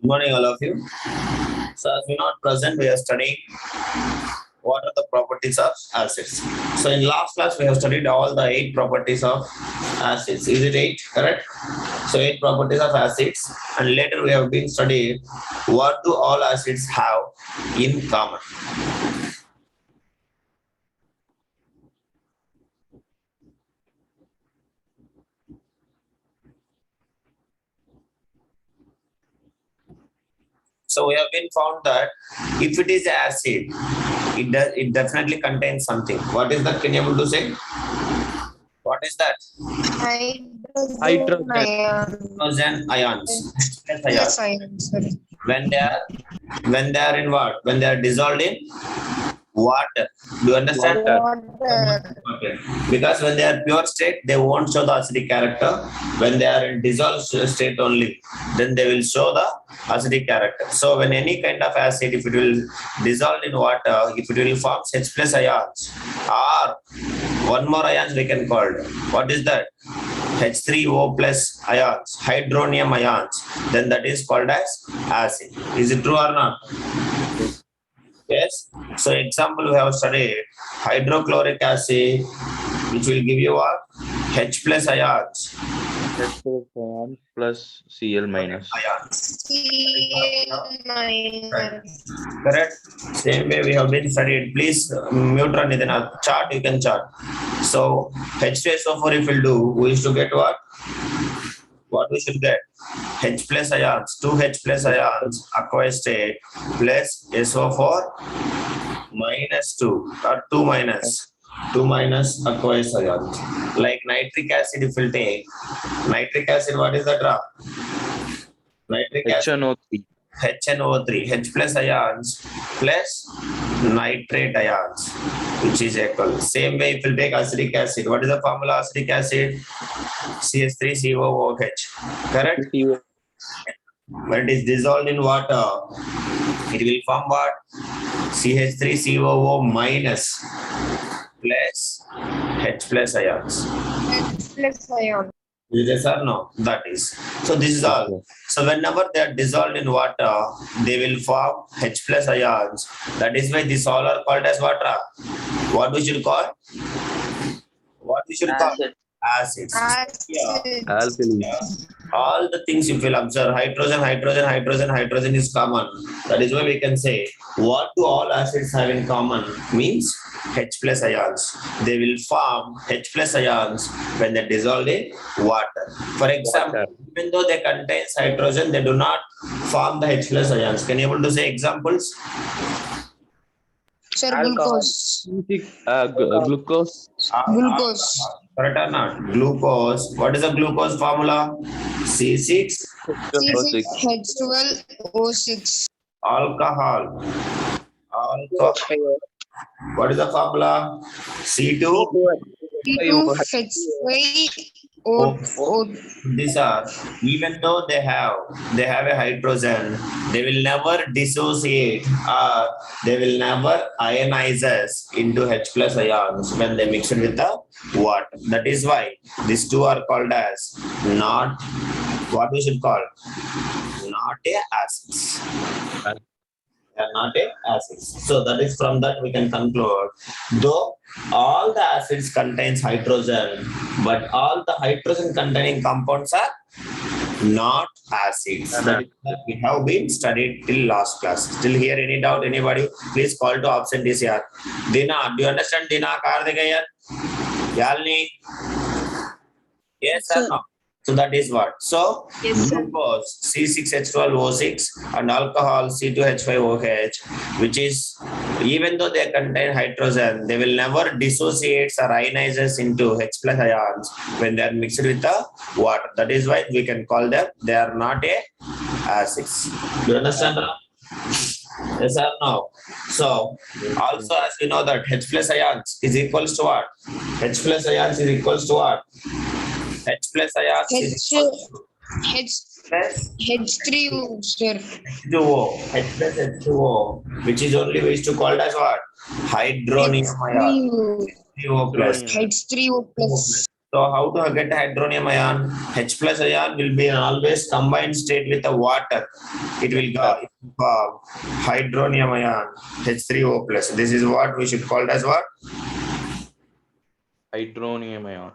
Good morning, all of you. So, as we know, at present we are studying what are the properties of acids. So, in last class we have studied all the 8 properties of acids. Is it 8? Correct? So, 8 properties of acids, and later we have been studied what do all acids have in common. So we have been found that if it is acid, it definitely contains something. What is that? Can you able to say? What is that? Hydrogen ion. Hydrogen ions. H plus Yes, ions. ion. Sorry. When they are in what? When they are dissolved in water. Do you understand? Water. Okay. Because when they are pure state, they won't show the acidic character. When they are in dissolved state only, then they will show the acidic character. So when any kind of acid, if it will dissolve in water, if it will form H plus ions, or one more ions we can call it. What is that? H3O plus ions, hydronium ions, then that is called as acid. Is it true or not? Yes. So example we have studied hydrochloric acid, which will give you what? H plus ions. H+ion plus Cl minus. Ions. Cl minus. Correct. Same way we have been studied. Please mute run in a chart. You can chart. So H2SO4 if we'll do, we used to get what? What we should get? H plus ions, 2H plus ions, aqueous state plus SO4 minus 2 or 2 minus aqueous ions. Like nitric acid, if we'll take nitric acid, what is the drop? Nitric acid, HNO3. HNO3, H plus ions plus nitrate ions, which is equal. Same way, if we'll take acetic acid, what is the formula of acetic acid? CH3COOH. Correct? When it is dissolved in water, it will form what? CH3COO minus plus H plus ions. H plus ion. Yes or no? That is. So this is all. So whenever they are dissolved in water, they will form H plus ions. That is why this all are called as water. What we should call? What we should call? Acids. Yeah. Acid. All the things if you'll observe, hydrogen is common. That is why we can say what do all acids have in common means H plus ions. They will form H plus ions when they dissolve in water. For example, even though they contain hydrogen, they do not form the H plus ions. Can you able to say examples? Sir, Alcohol. glucose. Glucose. Glucose. Correct or not? Glucose. What is the glucose formula? C6 C6H12O6. alcohol. What is the formula? C2 C2H5O. These are, even though they have a hydrogen, they will never dissociate or they will never ionize us into H plus ions when they mix it with the water. That is why these two are called as not what we should call not a acids. They are not a acids. So that is from that we can conclude, though all the acids contains hydrogen, but all the hydrogen containing compounds are not acids. That is what we have been studied till last class. Still here any doubt? Anybody? Please call to absentees here. Dina, do you understand Dina? Karthikeyan? Yalni? Yes or no? So that is what. So glucose C6H12O6 and alcohol C2H5OH, which is even though they contain hydrogen, they will never dissociate or ionizes into H plus ions when they are mixed with the water. That is why we can call them. They are not a acids. Do you understand? Yes or no? So also as we know that H plus ions is equals to what? H plus ions is equals to what? H plus ions is equals to H3O, sir. H2O. H plus H2O, which is only we used to call as what? Hydronium ion. H3O plus. H3O plus. So how to get hydronium ion? H plus ion will be always combined state with the water. It will form hydronium ion H3O plus. This is what we should call it as what? Hydronium ion.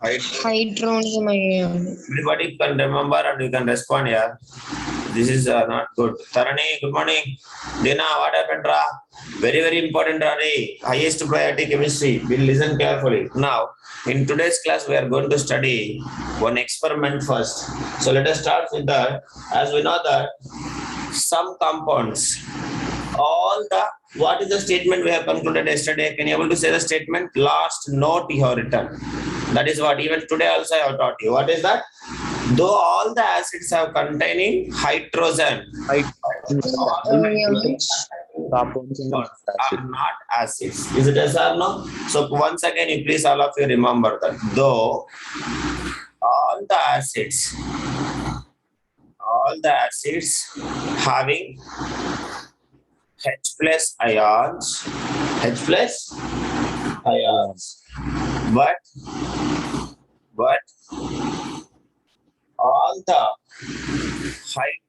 Hydronium ion. Everybody can remember and you can respond here. This is not good. Tarani, good morning. Dina, what happened, Ra? Very, very important, Rani. Highest priority chemistry. We'll listen carefully. Now, in today's class, we are going to study one experiment first. So let us start with that. As we know that some compounds, what is the statement we have concluded yesterday? Can you able to say the statement? Last note you have written. That is what even today also I have taught you. What is that? Though all the acids have containing hydrogen, Compounds in are not acids. Is it yes or no? So once again, you please all of you remember that. Though all the acids having H plus ions, but all the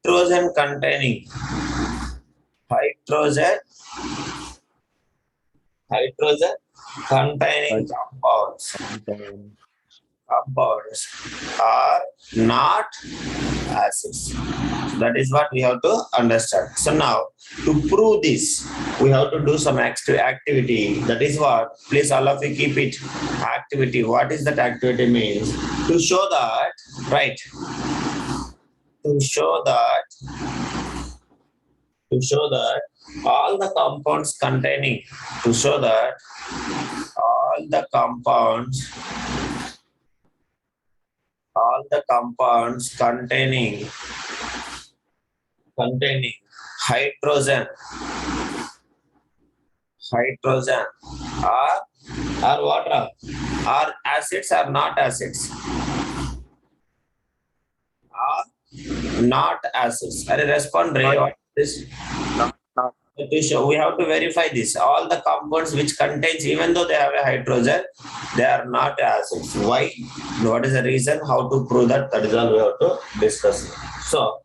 hydrogen containing compounds are not acids. That is what we have to understand. So now, to prove this, we have to do some activity. That is what, please all of you keep it. Activity. What is that activity means? To show that, right? To show that all the compounds containing, containing hydrogen are what? Are acids or not acids? Are not acids. Are you respond, Ray? What is this? To show, we have to verify this. All the compounds which contains, even though they have a hydrogen, they are not acids. Why? What is the reason? How to prove that? That is all we have to discuss. So,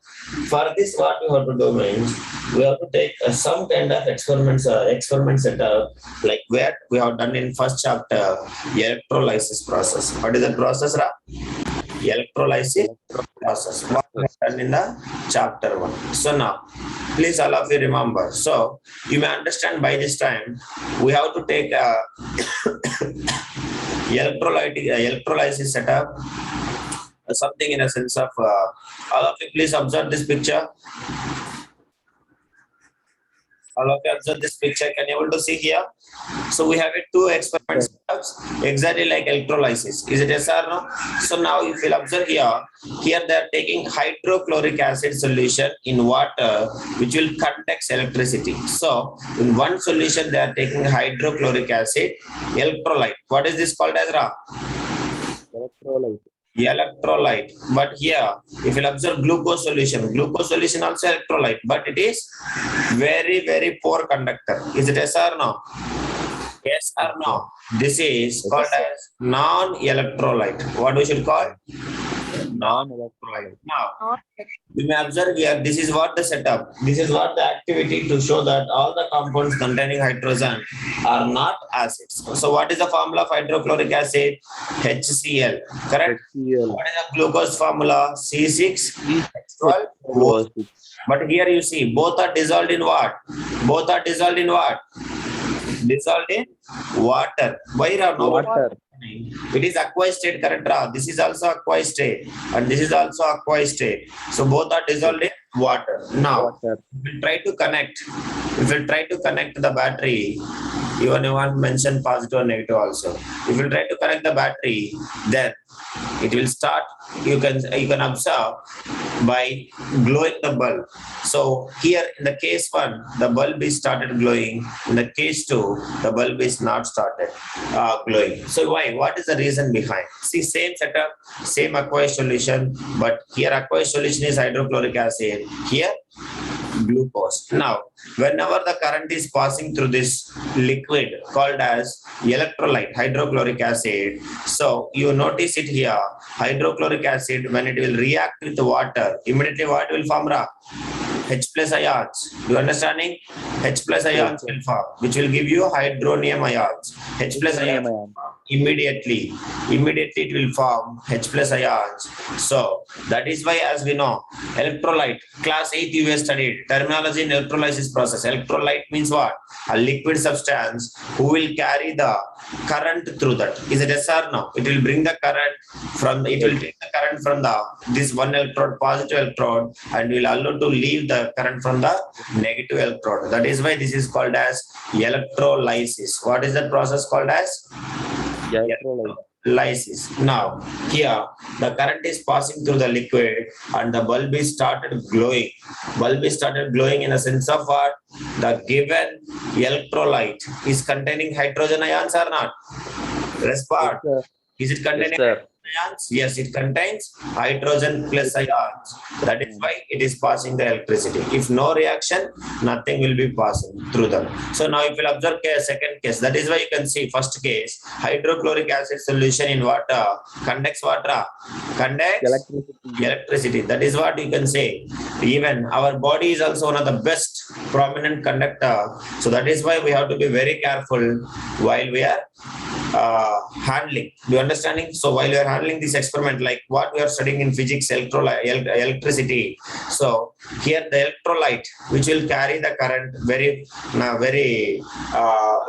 for this, what we have to do means we have to take some kind of experiment setup, like where we have done in first chapter, electrolysis process. What is the process, Ra? Electrolysis process. What we have done in the chapter 1. So now, please all of you remember. So you may understand by this time, we have to take electrolysis setup, something in a sense of, all of you please observe this picture. All of you observe this picture. Can you able to see here? So we have two experiment setups exactly like electrolysis. Is it yes or no? So now if you observe here they are taking hydrochloric acid solution in water which will conduct electricity. So in one solution they are taking hydrochloric acid electrolyte. What is this called as, Ra? Electrolyte. But here if you observe glucose solution also electrolyte, but it is very, very poor conductor. Is it yes or no? Yes or no? This is called as non-electrolyte. What we should call? Non-electrolyte. Now, you may observe here, this is what the setup, this is what the activity to show that all the compounds containing hydrogen are not acids. So what is the formula of hydrochloric acid? HCl, correct? HCl. What is the glucose formula? C6H12O6. But here you see, both are dissolved in what? Dissolved in water. Why, Ra? No water. It is aqueous state, correct, Ra? This is also aqueous state and this is also aqueous state. So both are dissolved in water. Now, if we try to connect the battery, even you want to mention positive or negative also. If you try to connect the battery, then it will start, you can observe by glowing the bulb. So here in the case 1, the bulb is started glowing. In the case 2, the bulb is not started glowing. So why? What is the reason behind? See, same setup, same aqueous solution, but here aqueous solution is hydrochloric acid. Here glucose. Now, whenever the current is passing through this liquid called as electrolyte, hydrochloric acid, so you notice it here, hydrochloric acid, when it will react with water, immediately what will form? H plus ions. You understanding? H plus ions will form, which will give you hydronium ions. H plus ions immediately it will form H plus ions. So that is why, as we know, electrolyte, class 8 you have studied terminology in electrolysis process. Electrolyte means what? A liquid substance who will carry the current through that. Is it yes or no? It will bring the current from it will take the current from the this one electrode, positive electrode, and will allow to leave the current from the negative electrode. That is why this is called as electrolysis. What is that process called as? Lysis. Now, here the current is passing through the liquid and the bulb is started glowing. Bulb is started glowing in a sense of what? The given electrolyte is containing hydrogen ions or not? Respond. Is it containing ions? Yes, it contains hydrogen plus ions. That is why it is passing the electricity. If no reaction, nothing will be passing through them. So now if you observe second case, that is why you can see first case, hydrochloric acid solution in water conducts water, conducts electricity. That is what you can say. Even our body is also one of the best prominent conductor. So that is why we have to be very careful while we are handling. Do you understanding? So while you are handling this experiment, like what we are studying in physics, electricity. So here the electrolyte, which will carry the current, very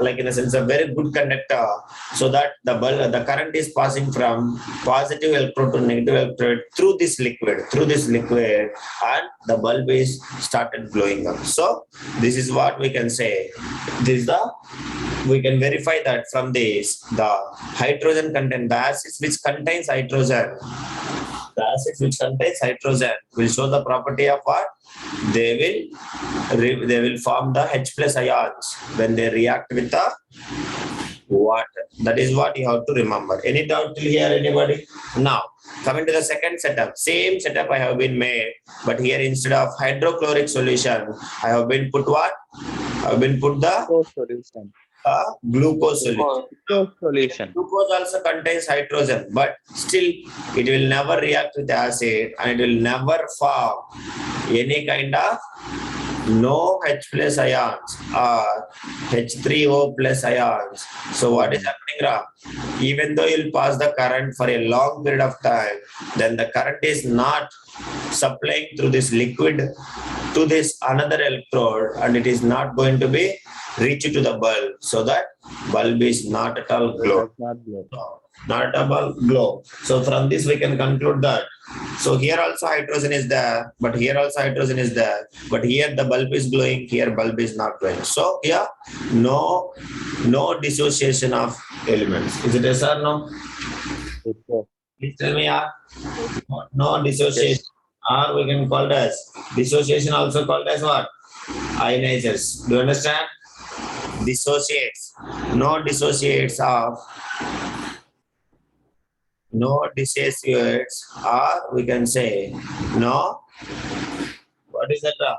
like in a sense a very good conductor, so that the current is passing from positive electrode to negative electrode through this liquid, and the bulb is started glowing up. So this is what we can say. We can verify that from this, the hydrogen content, the acid which contains hydrogen, will show the property of what? They will form the H plus ions when they react with the water. That is what you have to remember. Any doubt till here, anybody? Now, coming to the second setup, same setup I have been made, but here instead of hydrochloric solution, I have been put what? I have been put the glucose solution. Glucose also contains hydrogen, but still it will never react with acid and it will never form any kind of no H plus ions or H3O plus ions. So what is happening, Ram? Even though you'll pass the current for a long period of time, then the current is not supplying through this liquid to this another electrode, and it is not going to be reach to the bulb, so that bulb is not at all glow. Not at all glow. So from this we can conclude that. So here also hydrogen is there, but here also hydrogen is there, but here the bulb is glowing, here bulb is not glowing. So here no dissociation of elements. Is it yes or no? Please tell me. No dissociation. Or we can call it as dissociation, also called as what? Ionizers. Do you understand? Dissociates. No dissociates, or we can say no. What is that?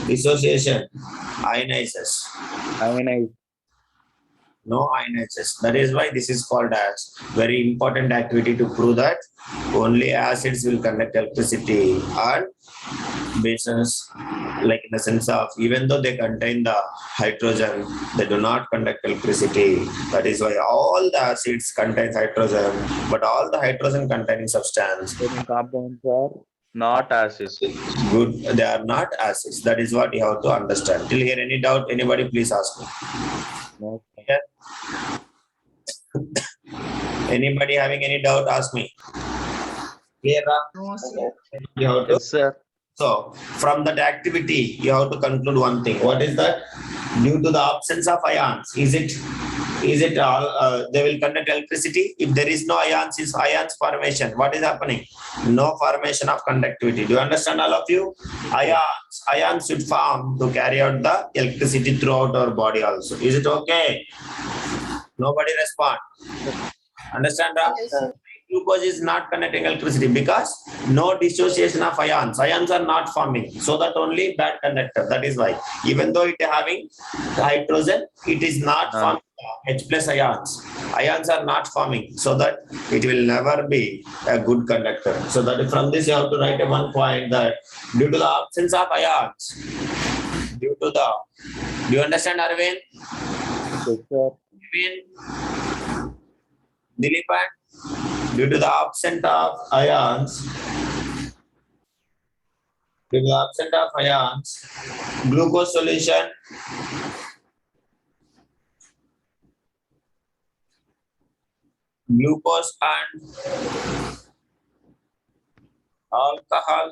Dissociation. Ionizers. No ionizers. That is why this is called as very important activity to prove that only acids will conduct electricity, and bases, like in the sense of even though they contain the hydrogen, they do not conduct electricity. That is why all the acids contain hydrogen, but all the hydrogen containing substance compounds are not acids. Good, they are not acids. That is what you have to understand. Till here, any doubt? Anybody, please ask me. No. Yeah. Anybody having any doubt? Ask me. Clear? You have to. Yes, sir. So from that activity, you have to conclude one thing. What is that? Due to the absence of ions, is it all? They will conduct electricity. If there is no ions, is ions formation. What is happening? No formation of conductivity. Do you understand, all of you? Ions should form to carry out the electricity throughout our body also. Is it okay? Nobody respond. Understand, Ram? Yes, glucose is not conducting electricity? Because no dissociation of ions. Ions are not forming. So that only bad conductor. That is why. Even though it having hydrogen, it is not forming H plus ions. Ions are not forming. So that it will never be a good conductor. So that from this you have to write a one point that due to the absence of ions, do you understand, Arvind? Yes, sir. Arvind? Dilipan? Due to the absence of ions, glucose solution glucose and alcohol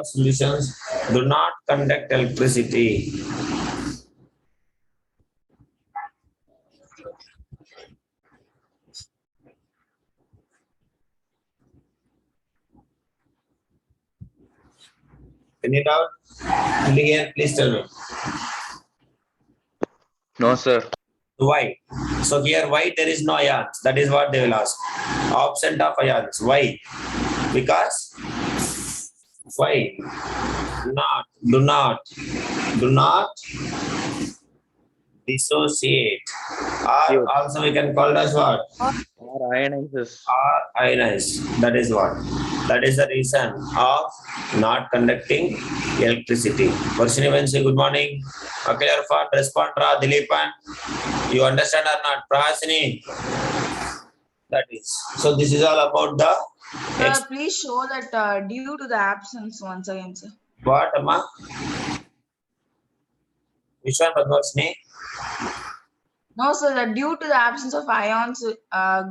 solutions do not conduct electricity. Any doubt? Clear? Please tell me. No, sir. Why? So here, why there is no ions? That is what they will ask. Absent of ions. Why? Because why? Do not dissociate. Or also we can call it as what? Or ionizes. Or ionized. That is what? That is the reason of not conducting electricity. Varshini Vansi, good morning. Clear for respond, Dilipan. You understand or not? Prasini. That is. So this is all about the Please show that due to the absence once again, sir. what, Amma? Which one, Padmashini? No, sir, that due to the absence of ions,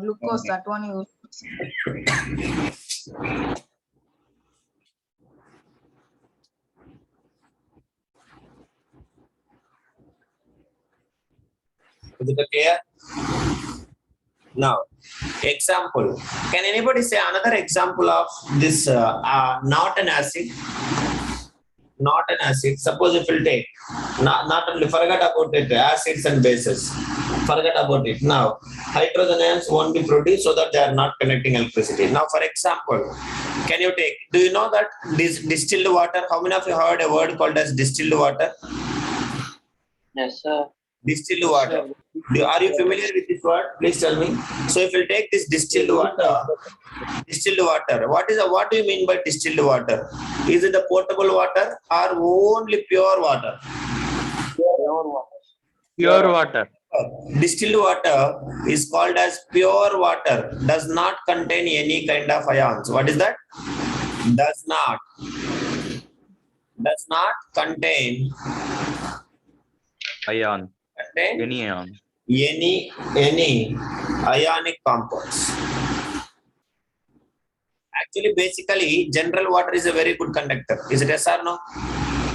glucose, that one you. Is it clear? Now, example. Can anybody say another example of this not an acid? Not an acid. Suppose if we'll take, not only forget about it, acids and bases. Forget about it. Now, hydrogen ions won't be produced so that they are not connecting electricity. Now, for example, can you take, do you know that this distilled water, how many of you heard a word called as distilled water? Yes, sir. Distilled water. Are you familiar with this word? Please tell me. So if you take this distilled water, what do you mean by distilled water? Is it the potable water or only pure water? Pure water. Distilled water is called as pure water, does not contain any kind of ions. What is that? Does not contain Ion. Any ion. any ionic compounds. Actually, basically, general water is a very good conductor. Is it yes or no?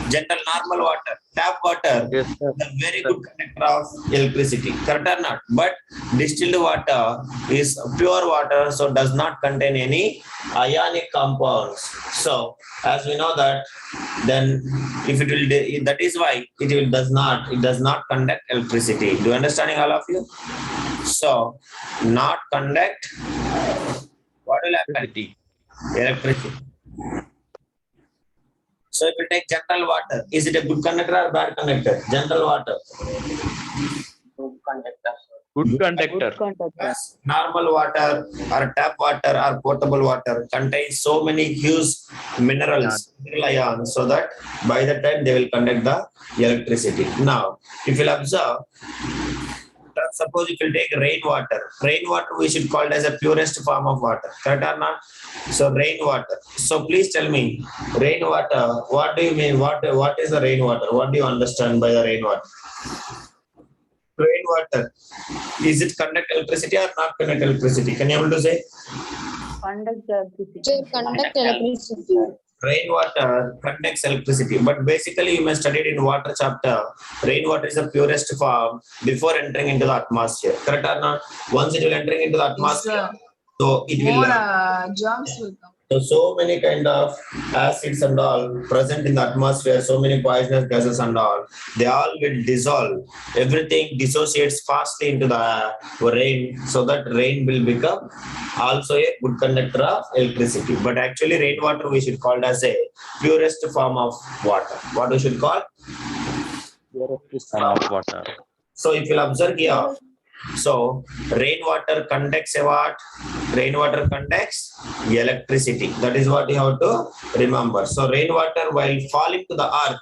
General normal water, tap water, Yes, sir. is a very good conductor of electricity. Correct or not? But distilled water is pure water, so does not contain any ionic compounds. So, as we know that, then if it will, that is why it does not conduct electricity. Do you understanding, all of you? So, not conduct. What will happen? Electricity. So if you take general water, is it a good conductor or bad conductor? General water. Good conductor, sir. Good conductor. Yes. Normal water or tap water or potable water contains so many huge mineral ions, so that by the time they will conduct the electricity. Now, if you'll observe, suppose if you take rainwater we should call it as a purest form of water. Correct or not? So rainwater. So please tell me, rainwater, what do you mean? What is the rainwater? What do you understand by the rainwater? Rainwater, is it conduct electricity or not conduct electricity? Can you able to say? Sir, conduct electricity. Rainwater conducts electricity, but basically you must study it in water chapter. Rainwater is the purest form before entering into the atmosphere. Correct or not? Once it will entering into the atmosphere, So it will. more germs will come. So many kind of acids and all present in the atmosphere, so many poisonous gases and all, they all will dissolve. Everything dissociates fastly into the rain, so that rain will become also a good conductor of electricity. But actually, rainwater we should call it as a purest form of water. What we should call? Purest form of water. So if you'll observe here, so rainwater conducts a what? Rainwater conducts electricity. That is what you have to remember. So rainwater while falling to the earth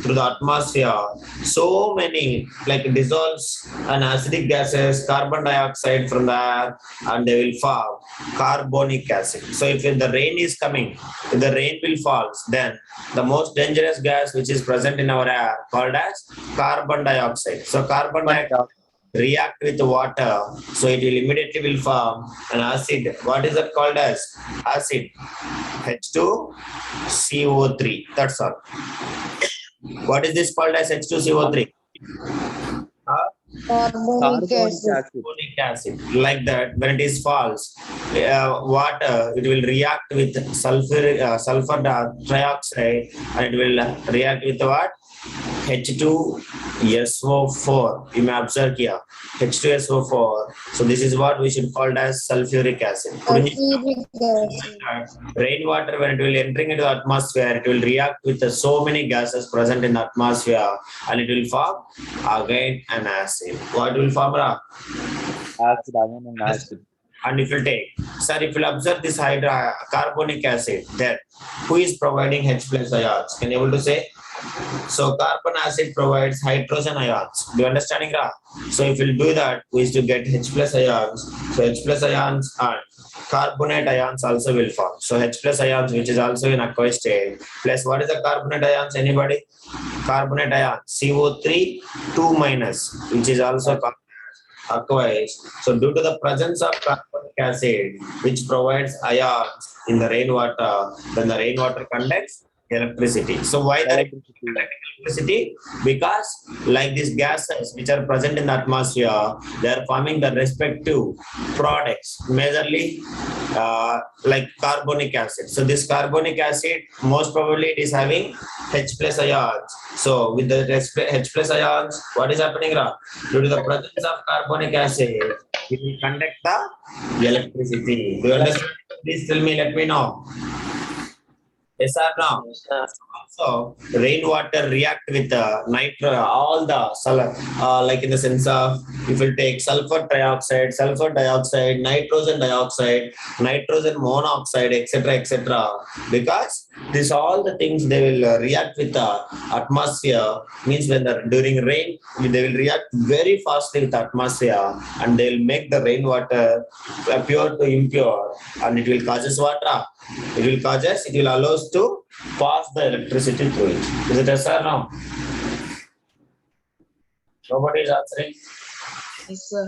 through the atmosphere, so many like dissolves and acidic gases, carbon dioxide from the air, and they will form carbonic acid. So if the rain is coming, if the rain will fall, then the most dangerous gas which is present in our air called as carbon dioxide. So carbon dioxide react with water, so it will immediately will form an acid. What is that called as? Acid. H2CO3. That's all. What is this called as H2CO3? Carbonic Carbonic acid. acid. Carbonic acid. Like that, when it is false, water it will react with sulfur trioxide, and it will react with what? H2SO4. You may observe here H2SO4. So this is what we should call as sulfuric acid. Sulfuric acid. Rainwater, when it will entering into the atmosphere, it will react with so many gases present in the atmosphere, and it will form again an acid. What will form? Acid, again an acid. And if you take, sir, if you observe this carbonic acid, then who is providing H plus ions? Can you able to say? So carbon acid provides hydrogen ions. Do you understanding, Ra? So if you do that, we is to get H plus ions. So H plus ions and carbonate ions also will form. So H plus ions, which is also in aqueous state, plus what is the carbonate ions? Anybody? Carbonate ion CO3 2 minus, which is also aqueous. So due to the presence of carbonic acid, which provides ions in the rainwater, then the rainwater conducts electricity. So why the electricity? Because like these gases which are present in the atmosphere, they are forming the respective products, majorly like carbonic acid. So this carbonic acid, most probably it is having H plus ions. So with the H plus ions, what is happening, Ra? Due to the presence of carbonic acid, it will conduct the electricity. Do you understand? Please tell me, let me know. Yes or no? Yes, sir. Also, rainwater react with all the like in the sense of, if you take sulfur dioxide, nitrogen dioxide, nitrogen monoxide, etc., because this all the things they will react with the atmosphere. Means when during rain, they will react very fastly with the atmosphere, and they will make the rainwater pure to impure, and it will causes water. It will allow us to pass the electricity through it. Is it yes or no? Nobody is answering. Yes, sir.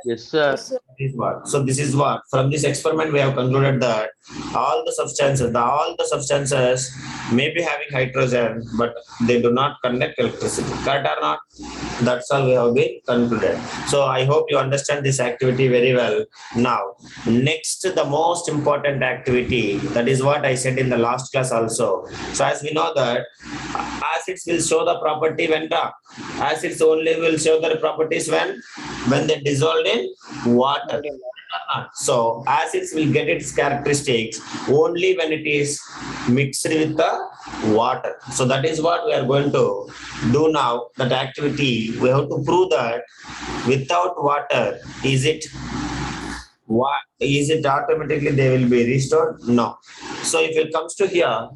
Yes, sir. This is what. So this is what. From this experiment, we have concluded that all the substances may be having hydrogen, but they do not conduct electricity. Correct or not? That's all we have been concluded. So I hope you understand this activity very well. Now, next, the most important activity, that is what I said in the last class also. So as we know that acids will show the property when acids only will show their properties when they dissolved in water. So acids will get its characteristics only when it is mixed with the water. So that is what we are going to do now. That activity, we have to prove that without water, is it automatically they will be restored? No. So if it comes to here,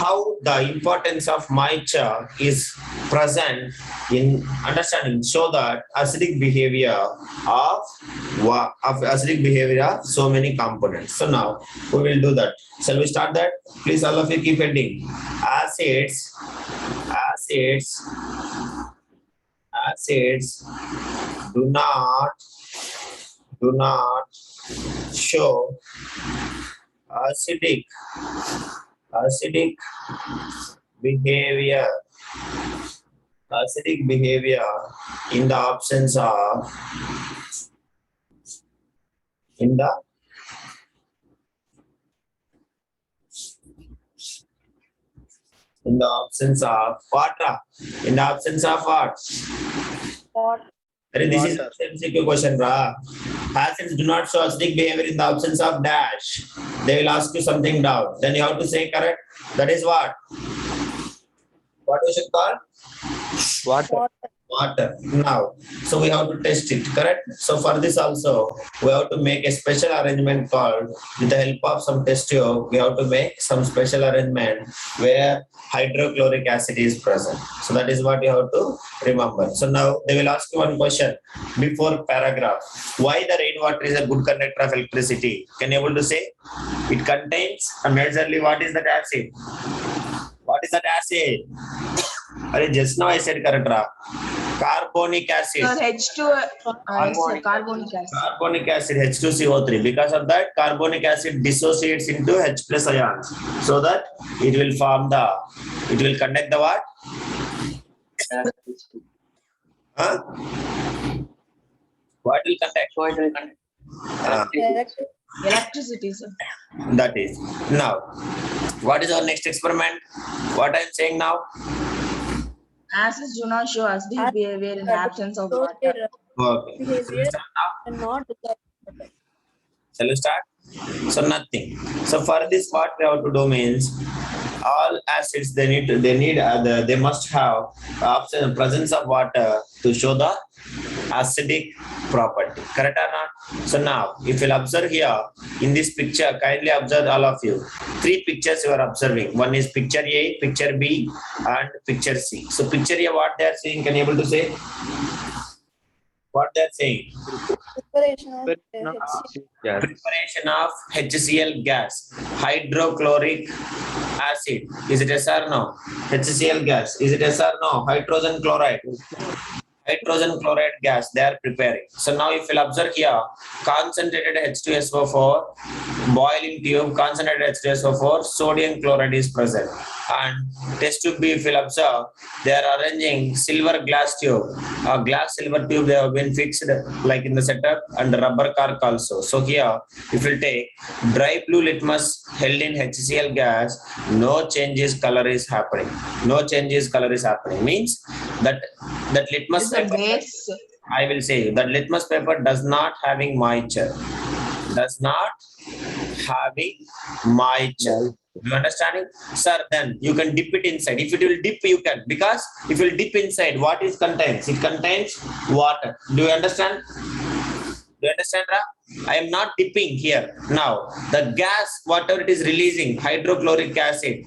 how the importance of moisture is present in understanding, show that acidic behavior of so many components. So now we will do that. Shall we start that? Please, all of you keep heading. Acids do not show acidic behavior in the absence of In the absence of what? In the absence of what? This is Water. MCQ question, Ra. Acids do not show acidic behavior in the absence of dash. They will ask you something down. Then you have to say correct. That is what? What we should call? Water. Water. Now, so we have to test it, correct? So for this also, we have to make a special arrangement called, with the help of some test tube, we have to make some special arrangement where hydrochloric acid is present. So that is what you have to remember. So now they will ask you one question before paragraph. Why the rainwater is a good conductor of electricity? Can you able to say? It contains majorly what is that acid? What is that acid? Just now I said correct. Carbonic acid. Sir, H2, sir, carbonic acid. Carbonic acid H2CO3. Because of that, carbonic acid dissociates into H plus ions, so that it will conduct the what? Electricity. Huh? What will conduct? So it will conduct electricity. Electricity, sir. That is. Now, what is our next experiment? What I am saying now? Acids do not show acidic behavior in the absence of water. Okay. Shall we start now? Shall we start? So nothing. So for this, what we have to do means, all acids they must have presence of water to show the acidic property. Correct or not? So now, if you'll observe here in this picture, kindly observe all of you. 3 pictures you are observing. One is picture A, picture B, and picture C. So picture A, what they are saying? Can you able to say? What they are saying? Yes. Preparation of HCl gas, hydrochloric acid. Is it yes or no? HCl gas. Is it yes or no? Hydrogen chloride. Hydrogen chloride gas they are preparing. So now if you'll observe here, concentrated H2SO4, boiling tube, concentrated H2SO4, sodium chloride is present. And test tube B, if you'll observe, they are arranging silver glass tube. A glass silver tube they have been fixed like in the setup, and rubber cork also. So here, if you'll take dry blue litmus held in HCl gas, no changes color is happening. No changes color is happening. Means that litmus It's a paper, base. I will say that litmus paper does not having moisture. Does not having moisture. You understanding? Sir, then you can dip it inside. If it will dip, you can. Because if you will dip inside, what it contains? It contains water. Do you understand? Do you understand, Ra? I am not dipping here. Now, the gas, whatever it is releasing, hydrochloric acid,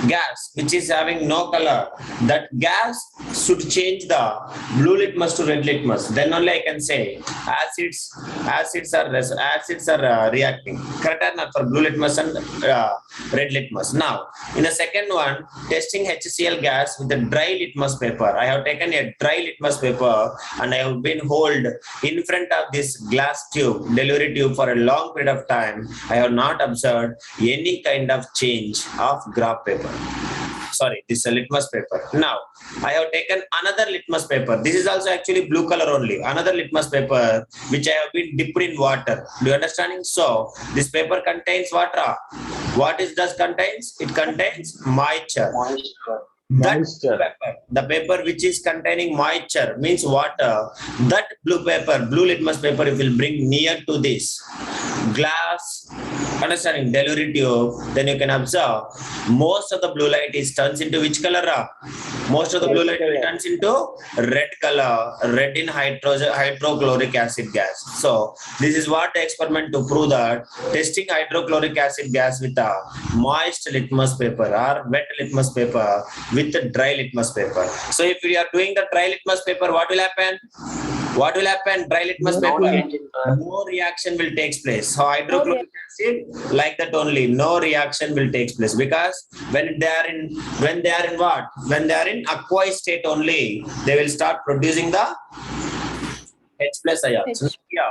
gas, which is having no color, that gas should change the blue litmus to red litmus. Then only I can say acids are reacting. Correct or not for blue litmus and red litmus. Now, in the second one, testing HCl gas with a dry litmus paper. I have taken a dry litmus paper and I have been hold in front of this glass tube, delivery tube for a long period of time. I have not observed any kind of change of graph paper. Sorry, this is a litmus paper. Now, I have taken another litmus paper. This is also actually blue color only. Another litmus paper, which I have been dipped in water. Do you understanding? So, this paper contains water. What is does contains? It contains moisture. Moisture. That Moisture. paper, the paper which is containing moisture means water. That blue paper, blue litmus paper, if will bring near to this glass, understanding delivery tube, then you can observe most of the blue light is turns into which color? Most of the blue light turns into red color, red in hydrochloric acid gas. So this is what the experiment to prove that testing hydrochloric acid gas with a moist litmus paper or wet litmus paper with a dry litmus paper. So if we are doing the dry litmus paper, what will happen? What will happen? Dry litmus paper, no reaction will take place. So hydrochloric acid, like that only, no reaction will take place, because when they are in what? When they are in aqueous state only, they will start producing the H plus ions. So here,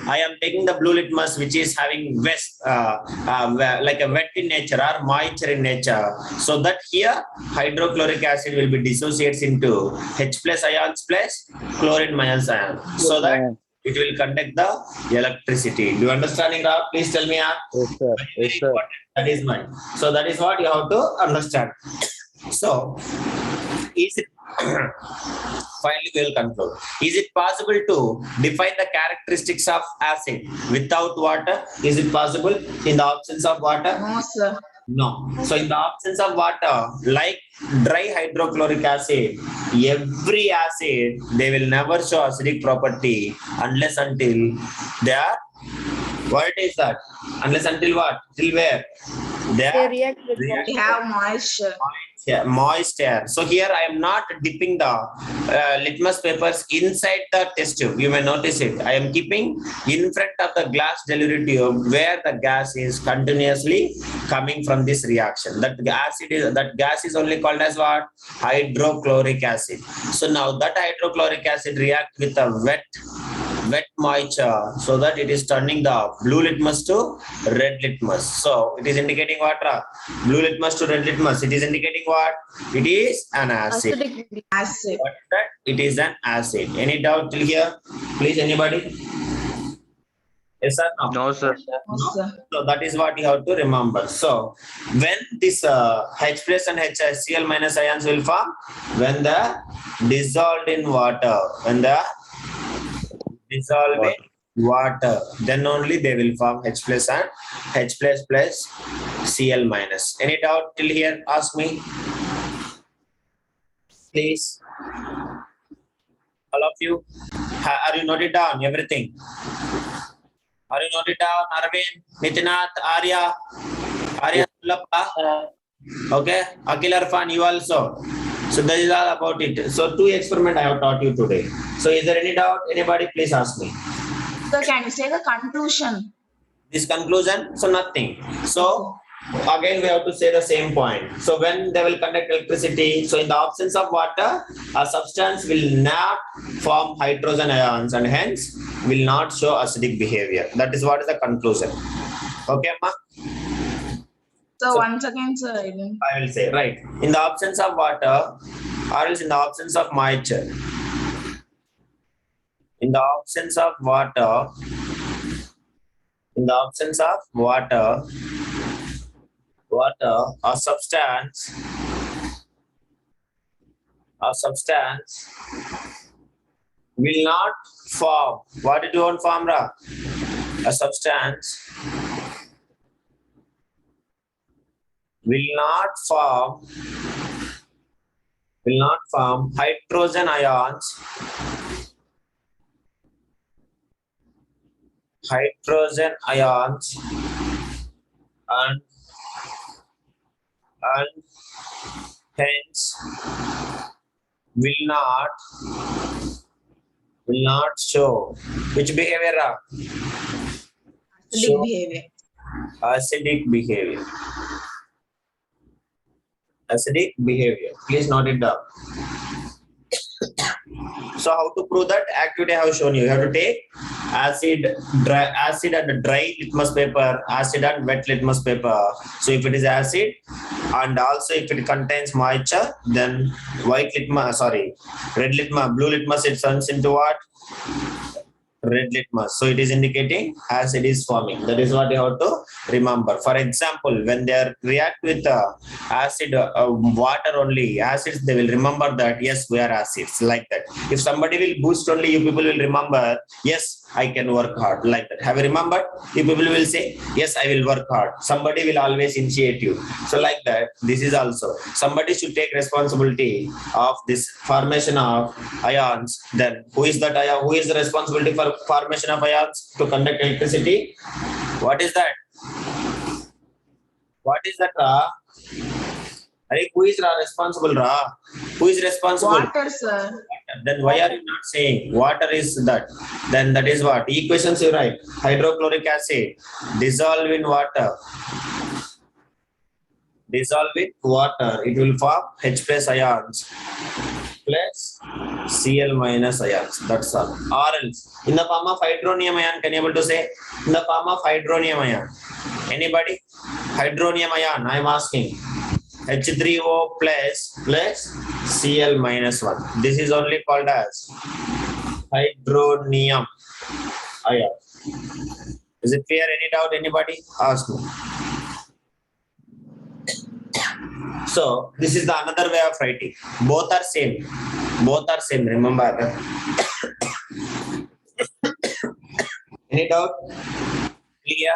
I am taking the blue litmus, which is having like a wet in nature or moisture in nature. So that here, hydrochloric acid will be dissociates into H plus ions plus chlorine minus ion. So that it will conduct the electricity. Do you understanding that? Please tell me. Yes, sir. Yes, sir. That is mine. So that is what you have to understand. So, is it finally we will conclude. Is it possible to define the characteristics of acid without water? Is it possible in the absence of water? No, sir. No. So in the absence of water, like dry hydrochloric acid, every acid they will never show acidic property unless until they are. What is that? Unless until what? Till where? They They are react with react- We have moisture. yeah, moist air. So here I am not dipping the litmus papers inside the test tube. You may notice it. I am keeping in front of the glass delivery tube where the gas is continuously coming from this reaction. That gas is only called as what? Hydrochloric acid. So now that hydrochloric acid react with a wet moisture so that it is turning the blue litmus to red litmus. So it is indicating what? Blue litmus to red litmus. It is indicating what? It is an acid. acidic. Acid. What is that? It is an acid. Any doubt till here? Please, anybody? Yes or no? No, sir. No, sir. So that is what you have to remember. So when this H plus and HCl minus ions will form, when the dissolved in water, when the dissolve in water, then only they will form H plus and H plus Cl minus. Any doubt till here? Ask me. Please. All of you. Are you noted down everything? Are you noted down? Arvind, Nitinath, Arya, Sulappa? Okay. Akhil Arfan, you also. So that is all about it. So 2 experiments I have taught you today. So is there any doubt? Anybody please ask me. So can you say the conclusion? This conclusion, so nothing. So again we have to say the same point. So when they will conduct electricity, so in the absence of water, a substance will not form hydrogen ions and hence will not show acidic behavior. That is what is the conclusion. Okay, ma? So So- once again, sir, I didn't. I will say, right. In the absence of water, or else in the absence of moisture. In the absence of water, a substance will not form. What did you want form, Ra? A substance will not form hydrogen ions and hence will not show which behavior, Ra? Acidic Show behavior. acidic behavior. Acidic behavior. Please note it down. So how to prove that? Activity I have shown you. You have to take acid and dry litmus paper, acid and wet litmus paper. So if it is acid and also if it contains moisture, then red litmus, blue litmus, it turns into what? Red litmus. So it is indicating acid is forming. That is what you have to remember. For example, when they react with acid, water only, acids, they will remember that yes, we are acids, like that. If somebody will boost only, you people will remember, yes, I can work hard, like that. Have you remembered? You people will say, yes, I will work hard. Somebody will always initiate you. So like that, this is also. Somebody should take responsibility of this formation of ions. Then who is that ion? Who is the responsibility for formation of ions to conduct electricity? What is that? What is that, Ra? Who is responsible, Ra? Who is responsible? Water, sir. Then why are you not saying water is that? Then that is what? Equations you write. Hydrochloric acid dissolve in water. Dissolve with water. It will form H plus ions plus Cl minus ions. That's all. Or else in the form of hydronium ion, can you able to say? In the form of hydronium ion. Anybody? Hydronium ion, I am asking. H3O plus Cl minus 1. This is only called as hydronium ion. Is it clear? Any doubt? Anybody? Ask me. So this is the another way of writing. Both are same. Both are same. Remember that. Any doubt? Clear?